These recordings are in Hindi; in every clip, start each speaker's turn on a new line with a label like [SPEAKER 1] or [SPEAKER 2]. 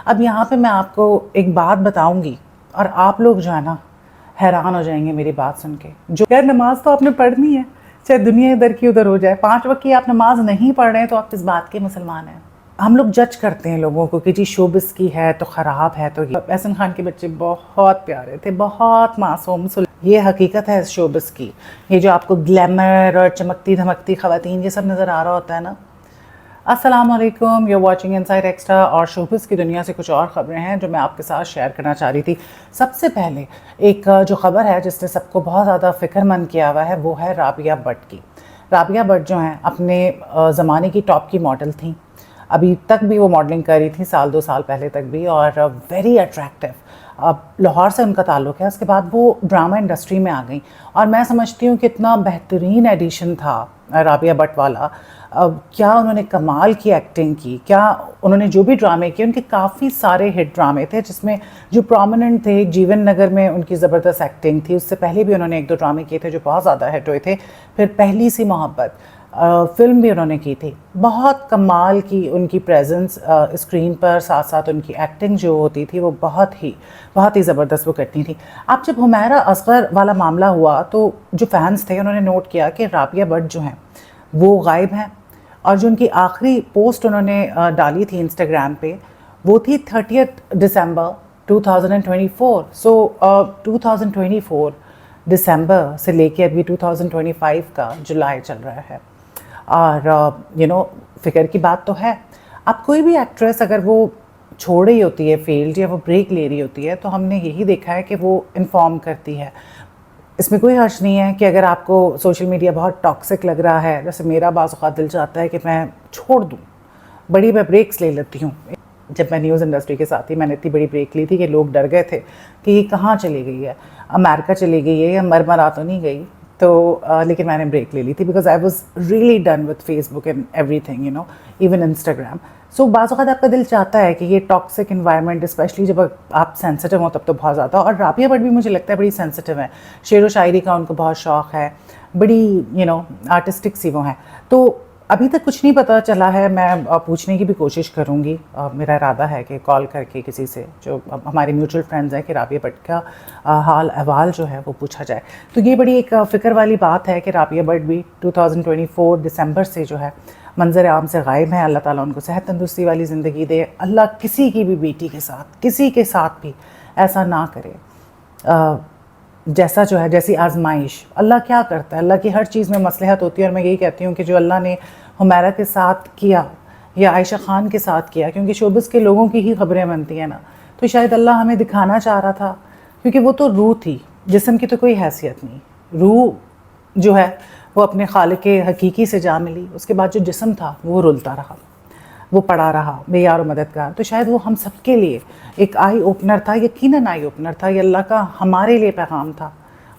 [SPEAKER 1] अब यहाँ पे मैं आपको एक बात बताऊंगी और आप लोग जो है ना हैरान हो जाएंगे मेरी बात सुन के। जो यार नमाज तो आपने पढ़नी है, चाहे दुनिया इधर की उधर हो जाए। 5 वक्त की आप नमाज नहीं पढ़ रहे हैं तो आप किस बात के मुसलमान हैं? हम लोग जज करते हैं लोगों को कि जी शोबिस की है तो ख़राब है। तो एहसन खान के बच्चे बहुत प्यारे थे, बहुत मासूम। ये हकीकत है इस शोबिस की। ये जो आपको ग्लैमर और चमकती धमकती ख़वातीन ये सब नज़र आ रहा होता है ना। अस्सलाम वालेकुम, यू वाचिंग इनसाइड एक्स्ट्रा। और शोबिस की दुनिया से कुछ और ख़बरें हैं जो मैं आपके साथ शेयर करना चाह रही थी। सबसे पहले एक जो ख़बर है जिसने सबको बहुत ज़्यादा फ़िक्रमंद किया हुआ है वो है राबिया भट्ट की। राबिया भट्ट जो हैं अपने ज़माने की टॉप की मॉडल थी। अभी तक भी वो मॉडलिंग कर रही थी, साल 2 साल पहले तक भी, और वेरी अट्रैक्टिव। अब लाहौर से उनका ताल्लुक़ है। उसके बाद वो ड्रामा इंडस्ट्री में आ गई और मैं समझती हूँ कि इतना बेहतरीन एडिशन था राबिया भट्ट वाला। क्या उन्होंने कमाल की एक्टिंग की, क्या उन्होंने जो भी ड्रामे किए, उनके काफ़ी सारे हिट ड्रामे थे जिसमें जो प्रोमिनेंट थे जीवन नगर में उनकी ज़बरदस्त एक्टिंग थी। उससे पहले भी उन्होंने 1-2 ड्रामे किए थे जो बहुत ज़्यादा हिट हुए थे। फिर पहली सी मोहब्बत फ़िल्म भी उन्होंने की थी। बहुत कमाल की उनकी प्रेजेंस स्क्रीन पर, साथ साथ उनकी एक्टिंग जो होती थी वो बहुत ही ज़बरदस्त वो करती थी। अब जब हुमैरा असगर वाला मामला हुआ तो जो फैंस थे उन्होंने नोट किया कि राबिया भट्ट जो हैं वो गायब हैं। और जो उनकी आखिरी पोस्ट उन्होंने डाली थी इंस्टाग्राम पे वो थी 30 दिसंबर 2024। सो 2024 दिसंबर से लेके अभी 2025 का जुलाई चल रहा है। और फ़िक्र की बात तो है। अब कोई भी एक्ट्रेस अगर वो छोड़ रही होती है फील्ड या वो ब्रेक ले रही होती है तो हमने यही देखा है कि वो इन्फॉर्म करती है। इसमें कोई हर्ज नहीं है कि अगर आपको सोशल मीडिया बहुत टॉक्सिक लग रहा है, जैसे मेरा बाज़ औक़ात दिल चाहता है कि मैं छोड़ दूँ, बड़ी मैं ब्रेक्स ले लेती हूँ। जब मैं न्यूज़ इंडस्ट्री के साथ थी मैंने इतनी बड़ी ब्रेक ली थी कि लोग डर गए थे कि ये कहाँ चली गई है, अमेरिका चली गई है या मरमरा तो नहीं गई। तो लेकिन मैंने ब्रेक ले ली थी because I was really done with Facebook and everything, even Instagram. So बाज़ औक़ात आपका दिल चाहता है कि ये टॉक्सिक इन्वायरमेंट, स्पेशली जब आप सेंसिटिव हो तब तो बहुत ज़्यादा। और राबिया भट्ट भी मुझे लगता है बड़ी सेंसिटिव है, शेर व शायरी का उनको बहुत शौक़ है, बड़ी आर्टिस्टिक सी वो हैं। तो अभी तक कुछ नहीं पता चला है। मैं पूछने की भी कोशिश करूँगी। मेरा इरादा है कि कॉल करके किसी से जो हमारे म्यूचुअल फ्रेंड्स हैं कि राबिया भट्ट का हाल अहवाल जो है वो पूछा जाए। तो ये बड़ी एक फ़िक्र वाली बात है कि राबिया भट्ट भी 2024 दिसंबर से जो है मंजर आम से गायब हैं। अल्लाह ताला उनको सेहत तंदुरुस्ती वाली ज़िंदगी दे। अल्लाह किसी की भी बेटी के साथ, किसी के साथ भी ऐसा ना करे। जैसा जो है, जैसी आजमाइश अल्लाह क्या करता है, अल्लाह की हर चीज़ में मसलहत होती है। और मैं यही कहती हूँ कि जो अल्लाह ने हुमैरा के साथ किया या आयशा खान के साथ किया, क्योंकि शोबिस के लोगों की ही खबरें बनती हैं ना, तो शायद अल्लाह हमें दिखाना चाह रहा था, क्योंकि वो तो रूह थी, जिस्म की तो कोई हैसियत नहीं। रूह जो है वो अपने खालिक हकीकी से जा मिली, उसके बाद जो जिस्म था वो रुलता रहा, वो पड़ा रहा बेयार और मददगार। तो शायद वो हम सब के लिए एक आई ओपनर था, यकीनन आई ओपनर था। ये अल्लाह का हमारे लिए पैगाम था।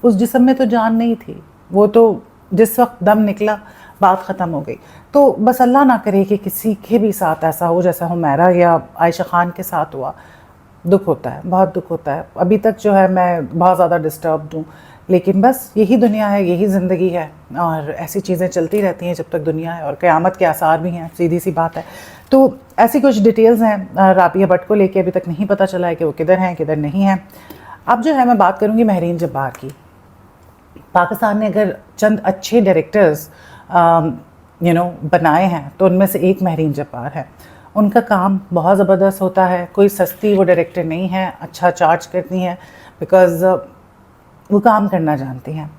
[SPEAKER 1] उस जिस्म में तो जान नहीं थी, वो तो जिस वक्त दम निकला बात ख़त्म हो गई। तो बस अल्लाह ना करे कि किसी के भी साथ ऐसा हो जैसा हुमैरा या आयशा खान के साथ हुआ। दुख होता है, बहुत दुख होता है। अभी तक जो है मैं बहुत ज़्यादा डिस्टर्ब्ड हूँ, लेकिन बस यही दुनिया है, यही ज़िंदगी है और ऐसी चीज़ें चलती रहती हैं जब तक दुनिया है। और क़यामत के आसार भी हैं, सीधी सी बात है। तो ऐसी कुछ डिटेल्स हैं राबिया भट्ट को लेके। अभी तक नहीं पता चला है कि वो किधर हैं किधर नहीं हैं। अब जो है मैं बात करूँगी महरीन जब्बार की। पाकिस्तान ने अगर चंद अच्छे डायरेक्टर्स बनाए हैं तो उनमें से एक महरीन जब्बार है। उनका काम बहुत ज़बरदस्त होता है, कोई सस्ती वो डायरेक्टर नहीं है, अच्छा चार्ज करती हैं बिकॉज़ वो काम करना जानती हैं।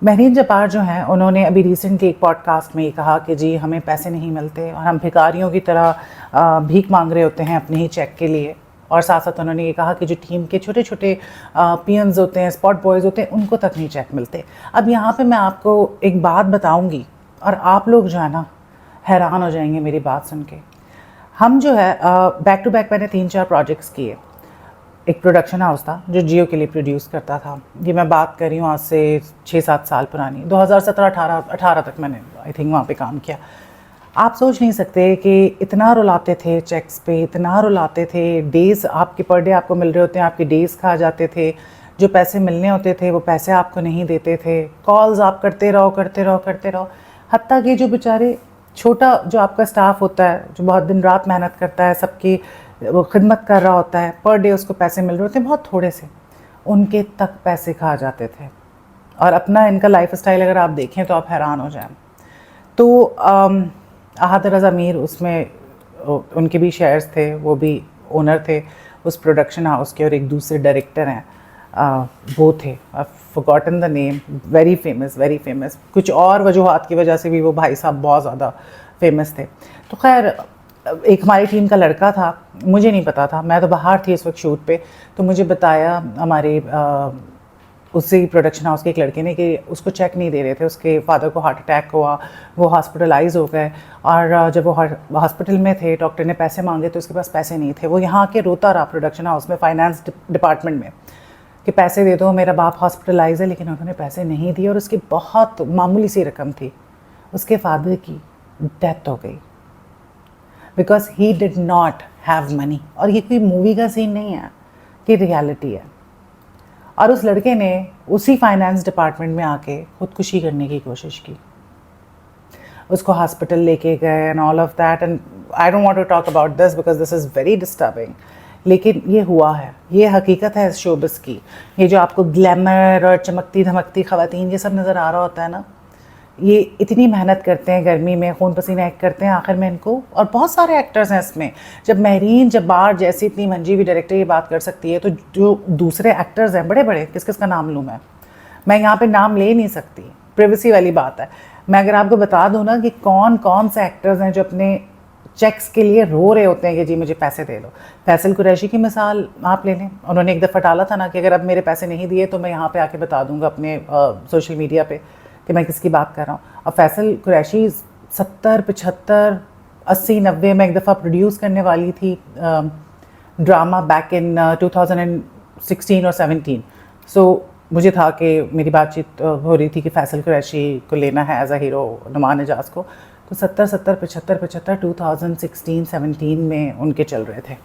[SPEAKER 1] महरीन जब्बार जो हैं उन्होंने अभी रिसेंटली एक पॉडकास्ट में ये कहा कि जी हमें पैसे नहीं मिलते और हम भिखारियों की तरह भीख मांग रहे होते हैं अपने ही चेक के लिए। और साथ साथ उन्होंने ये कहा कि जो टीम के छोटे छोटे पियंस होते हैं, स्पॉट बॉयज़ होते हैं, उनको तक नहीं चेक मिलते। अब यहाँ पे मैं आपको एक बात बताऊँगी और आप लोग जो है ना हैरान हो जाएंगे मेरी बात सुन के। हम जो है बैक टू बैक मैंने 3-4 प्रोजेक्ट्स किए। एक प्रोडक्शन हाउस था जो जियो के लिए प्रोड्यूस करता था। ये मैं बात कर रही हूँ आज से 6-7 साल पुरानी, 2017-18 तक मैंने आई थिंक वहाँ पे काम किया। आप सोच नहीं सकते कि इतना रुलाते थे चेक्स पे, इतना रुलाते थे। डेज़ आपके पर डे आपको मिल रहे होते हैं, आपके डेज़ खा जाते थे। जो पैसे मिलने होते थे वो पैसे आपको नहीं देते थे। कॉल्स आप करते रहो। हत्ता कि जो बेचारे छोटा जो आपका स्टाफ होता है जो बहुत दिन रात मेहनत करता है सबकी वो खिदमत कर रहा होता है, पर डे उसको पैसे मिल रहे होते हैं बहुत थोड़े से, उनके तक पैसे खा जाते थे। और अपना इनका लाइफ स्टाइल अगर आप देखें तो आप हैरान हो जाएं। तो अहाद रज़ा मीर उसमें उनके भी शेयर्स थे, वो भी ओनर थे उस प्रोडक्शन हाउस के, और एक दूसरे डायरेक्टर हैं वो थे, आई forgotten the name, very famous. कुछ और वजूहात की वजह से भी वो भाई साहब बहुत ज़्यादा फेमस थे। तो खैर एक हमारी टीम का लड़का था, मुझे नहीं पता था, मैं तो बाहर थी इस वक्त शूट पे, तो मुझे बताया हमारे उसी प्रोडक्शन हाउस के एक लड़के ने कि उसको चेक नहीं दे रहे थे, उसके फादर को हार्ट अटैक हुआ, वो हॉस्पिटलाइज हो गए, और जब वो हॉस्पिटल में थे डॉक्टर ने पैसे मांगे तो उसके पास पैसे नहीं थे। वो यहाँ के रोता रहा प्रोडक्शन हाउस में, फाइनेंस डिपार्टमेंट में, कि पैसे दे दो, मेरा बाप हॉस्पिटलाइज है, लेकिन उन्होंने पैसे नहीं दिए, और उसकी बहुत मामूली सी रकम थी। उसके फादर की डेथ हो गई because he did not have money. और ये कोई मूवी का सीन नहीं है, कि रियलिटी है। और उस लड़के ने उसी फाइनेंस डिपार्टमेंट में आके खुदकुशी करने की कोशिश की, उसको हॉस्पिटल लेके गए and all of that, and I don't want to talk about this because this is very disturbing, लेकिन ये हुआ है, ये हकीकत है इस शोबिस की। ये जो आपको ग्लैमर और चमकती धमकती ख़वातीन ये सब नज़र आ रहा होता है ना, ये इतनी मेहनत करते हैं, गर्मी में खून पसीना एक करते हैं आखिर में इनको, और बहुत सारे एक्टर्स हैं इसमें। जब महरीन जब्बार जैसी इतनी मंजी हुई डायरेक्टर ये बात कर सकती है, तो जो दूसरे एक्टर्स हैं बड़े बड़े, किस किस का नाम लूँ मैं यहाँ पे नाम ले नहीं सकती, प्राइवेसी वाली बात है। मैं अगर आपको बता दूँ ना कि कौन कौन से एक्टर्स हैं जो अपने चेक्स के लिए रो रहे होते हैं कि जी मुझे पैसे दे लो। फैसल कुरैशी की मिसाल आप ले लें, उन्होंने एक दफ़ा डाला था ना कि अगर अब मेरे पैसे नहीं दिए तो मैं यहाँ पे आके बता दूँगा अपने सोशल मीडिया पे कि मैं किसकी बात कर रहा हूँ। अब फैसल कुरैशी 70, 75, 80, 90 में एक दफ़ा प्रोड्यूस करने वाली थी ड्रामा बैक इन 2016 और 17। सो मुझे था कि मेरी बातचीत हो रही थी कि फैसल कुरैशी को लेना है as a hero Nauman Ijaz को, तो 70, 75 2016-17 में उनके चल रहे थे।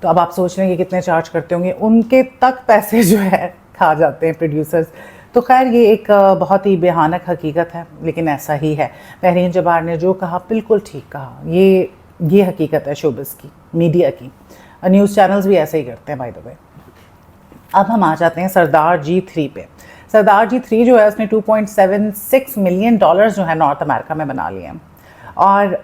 [SPEAKER 1] तो अब आप सोच रहे हैं कि कितने चार्ज करते होंगे, उनके तक पैसे जो है खा जाते हैं प्रोड्यूसर्स। तो खैर ये एक बहुत ही बेहानक हकीकत है, लेकिन ऐसा ही है। महरीन जब्बार ने जो कहा बिल्कुल ठीक कहा, ये हकीकत है शोबिस की, मीडिया की। न्यूज़ चैनल्स भी ऐसे ही करते हैं बाय द वे। अब हम आ जाते हैं सरदार जी 3 पे। सरदार जी 3 जो है उसने $2.76 मिलियन जो है नॉर्थ अमेरिका में बना लिए हैं। और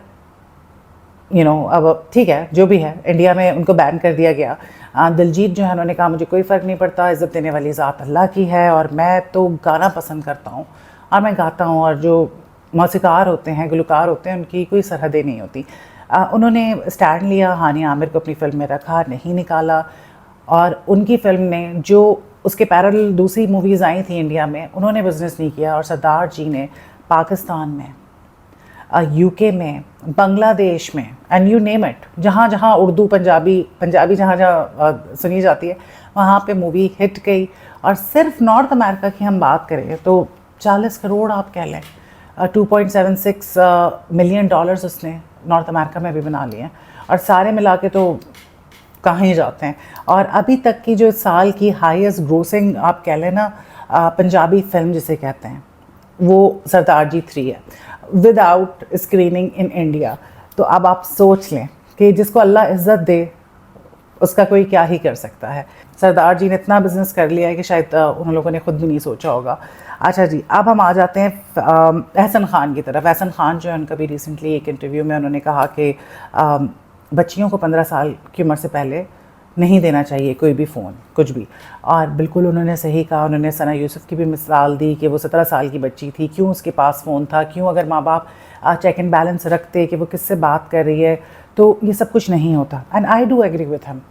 [SPEAKER 1] अब ठीक है जो भी है, इंडिया में उनको बैन कर दिया गया। दिलजीत जो है उन्होंने कहा मुझे कोई फ़र्क नहीं पड़ता, इज़्ज़त देने वाली ज़ात अल्लाह की है, और मैं तो गाना पसंद करता हूँ और मैं गाता हूँ, और जो मौसीकार होते हैं, गुलकार होते हैं, उनकी कोई सरहदें नहीं होती। उन्होंने स्टैंड लिया, हानिया आमिर को अपनी फ़िल्म में रखा, नहीं निकाला, और उनकी फ़िल्म ने जो उसके पैरेलल दूसरी मूवीज़ आई थी इंडिया में, उन्होंने बिज़नेस नहीं किया। और सरदार जी ने पाकिस्तान में, यूके में, बांग्लादेश में, एंड यू नेम इट, जहाँ जहाँ उर्दू पंजाबी जहाँ जहाँ सुनी जाती है वहाँ पे मूवी हिट गई। और सिर्फ नॉर्थ अमेरिका की हम बात करें तो 40 करोड़ आप कह लें, $2.76 मिलियन उसने नॉर्थ अमेरिका में भी बना लिए हैं, और सारे मिला के तो कहाँ ही जाते हैं। और अभी तक की जो साल की हाईएस्ट ग्रोसिंग आप कह लें ना पंजाबी फिल्म जिसे कहते हैं, वो सरदार जी 3 है, विदाउट स्क्रीनिंग इन इंडिया। तो अब आप सोच लें कि जिसको अल्लाह इज़्ज़त दे उसका कोई क्या ही कर सकता है। सरदार जी ने इतना बिज़नेस कर लिया है कि शायद उन लोगों ने खुद भी नहीं सोचा होगा। अच्छा जी, अब हम आ जाते हैं अहसन ख़ान की तरफ। अहसन ख़ान जो है उनका भी रिसेंटली एक इंटरव्यू में उन्होंने कहा कि बच्चियों को 15 साल की उम्र से पहले नहीं देना चाहिए कोई भी फ़ोन, कुछ भी। और बिल्कुल उन्होंने सही कहा। उन्होंने सना यूसुफ की भी मिसाल दी कि वो 17 साल की बच्ची थी, क्यों उसके पास फ़ोन था, क्यों अगर माँ बाप चेक एंड बैलेंस रखते कि वो किससे बात कर रही है तो ये सब कुछ नहीं होता। And I do agree with him,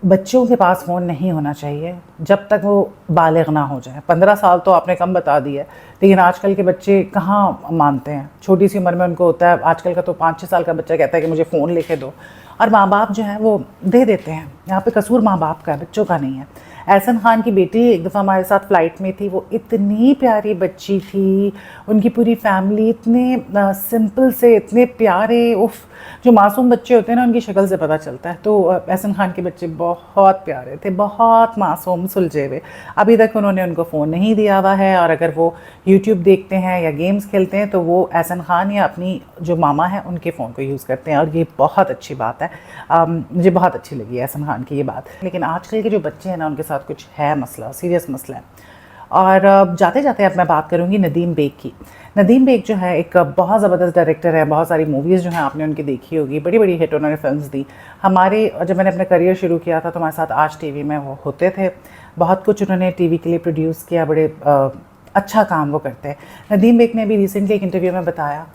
[SPEAKER 1] बच्चों के पास फ़ोन नहीं होना चाहिए जब तक वो बालिग ना हो जाए। 15 साल तो आपने कम बता दी है, लेकिन आजकल के बच्चे कहाँ मानते हैं, छोटी सी उम्र में उनको होता है। आजकल का तो 5-6 साल का बच्चा कहता है कि मुझे फ़ोन लेके दो, और माँ बाप जो है वो दे देते हैं। यहाँ पे कसूर माँ बाप का है, बच्चों का नहीं है। एहसन खान की बेटी एक दफ़ा हमारे साथ फ़्लाइट में थी, वो इतनी प्यारी बच्ची थी, उनकी पूरी फैमिली इतने सिंपल से, इतने प्यारे, उफ, जो मासूम बच्चे होते हैं ना उनकी शक्ल से पता चलता है। तो एहसन खान के बच्चे बहुत प्यारे थे, बहुत मासूम सुलझे हुए। अभी तक उन्होंने उनको फ़ोन नहीं दिया हुआ है, और अगर वो यूट्यूब देखते हैं या गेम्स खेलते हैं तो वो एहसन खान या अपनी जो मामा है उनके फ़ोन को यूज़ करते हैं, और ये बहुत अच्छी बात है। मुझे बहुत अच्छी लगी एहसन खान की ये बात। लेकिन आजकल के जो बच्चे हैं ना उनके साथ कुछ है मसला, सीरियस मसला है। और जाते जाते अब मैं बात करूँगी नदीम बेग की। नदीम बेग जो है एक बहुत ज़बरदस्त डायरेक्टर है, बहुत सारी मूवीज़ जो हैं आपने उनकी देखी होगी, बड़ी बड़ी हिट उन्होंने फिल्म्स दी। हमारे जब मैंने अपना करियर शुरू किया था तो हमारे साथ आज टीवी में वो होते थे, बहुत कुछ उन्होंने टीवी के लिए प्रोड्यूस किया, बड़े अच्छा काम वो करते हैं। नदीम बेग ने अभी रिसेंटली एक इंटरव्यू में बताया,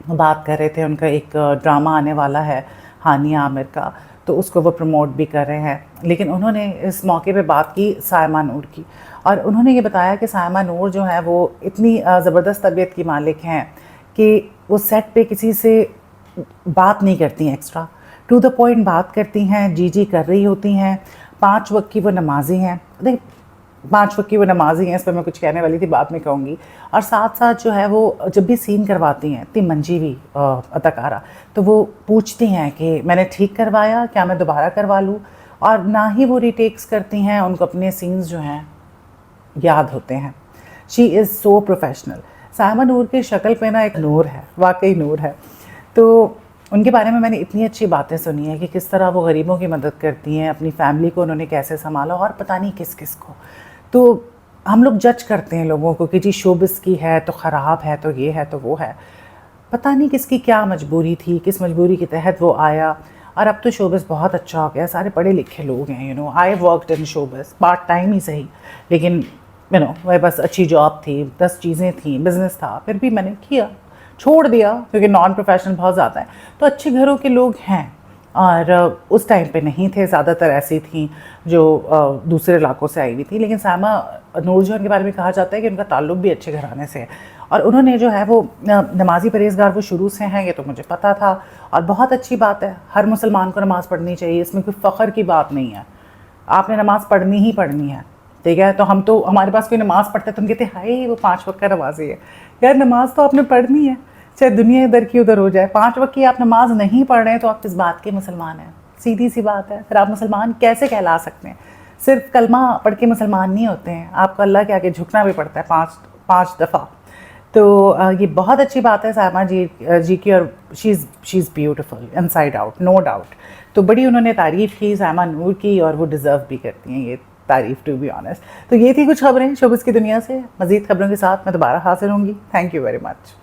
[SPEAKER 1] बात कर रहे थे, उनका एक ड्रामा आने वाला है हानिया आमिर का, तो उसको वो प्रमोट भी कर रहे हैं। लेकिन उन्होंने इस मौके पे बात की सायमा नूर की, और उन्होंने ये बताया कि सायमा नूर जो है वो इतनी ज़बरदस्त तबीयत की मालिक हैं कि वो सेट पे किसी से बात नहीं करती हैं, एक्स्ट्रा टू द पॉइंट बात करती हैं, जी कर रही होती हैं। 5 वक्त की वो नमाजी हैं, देख 5 वक्त की वो नमाजी हैं, इस पर मैं कुछ कहने वाली थी, बाद में कहूँगी। और साथ साथ जो है वो जब भी सीन करवाती हैं, इतनी मंजीवी अदाकारा, तो वो पूछती हैं कि मैंने ठीक करवाया, क्या मैं दोबारा करवा लूँ, और ना ही वो रीटेक्स करती हैं, उनको अपने सीन्स जो हैं याद होते हैं। She is so professional. Saima Noor की शक्ल पे ना एक नूर है, वाकई नूर है। तो उनके बारे में मैंने इतनी अच्छी बातें सुनी हैं कि किस तरह वो गरीबों की मदद करती हैं, अपनी फैमिली को उन्होंने कैसे संभाला, और पता नहीं किस किस को। तो हम लोग जज करते हैं लोगों को कि जी शोबिस की है तो ख़राब है, तो ये है तो वो है। पता नहीं किसकी क्या मजबूरी थी, किस मजबूरी के तहत वो आया, और अब तो शोबिस बहुत अच्छा हो गया, सारे पढ़े लिखे लोग हैं। You know, I worked in showbiz, part time ही सही, लेकिन यू नो वह बस अच्छी जॉब थी, 10 चीज़ें थी, बिज़नेस था, फिर भी मैंने किया, छोड़ दिया क्योंकि नॉन प्रोफेशनल बहुत ज़्यादा है। तो अच्छे घरों के लोग हैं, और उस टाइम पे नहीं थे, ज़्यादातर ऐसी थी जो दूसरे इलाकों से आई हुई थी। लेकिन सायमा नूर जो उनके बारे में कहा जाता है कि उनका ताल्लुक़ भी अच्छे घराने से है, और उन्होंने जो है वो नमाज़ी परहेज़गार वो शुरू से हैं, ये तो मुझे पता था। और बहुत अच्छी बात है, हर मुसलमान को नमाज़ पढ़नी चाहिए, इसमें कोई फ़ख्र की बात नहीं है। आपने नमाज़ पढ़नी ही पढ़नी है, ठीक है। तो हमारे पास कोई नमाज़ पढ़ता है तो हम कहते हैं हाय वो 5 वक्त का नमाज़ी है। यार नमाज़ तो आपने पढ़नी है, चाहे दुनिया इधर की उधर हो जाए। 5 वक्त की आप नमाज नहीं पढ़ रहे हैं तो आप किस बात के मुसलमान हैं? सीधी सी बात है। फिर आप मुसलमान कैसे कहला सकते हैं? सिर्फ कलमा पढ़ के मुसलमान नहीं होते हैं, आपको अल्लाह के आगे झुकना भी पड़ता है 5 दफ़ा। तो ये बहुत अच्छी बात है सायमा जी की, और she is beautiful inside out, no doubt. तो बड़ी उन्होंने तारीफ़ की सायमा नूर की, और वो डिज़र्व भी करती हैं ये तारीफ़, टू बी ऑनेस्ट। तो ये थी कुछ खबरें शोबिज़ की दुनिया से। मज़ीद खबरों के साथ मैं दोबारा हाज़िर होंगी। Thank you very much.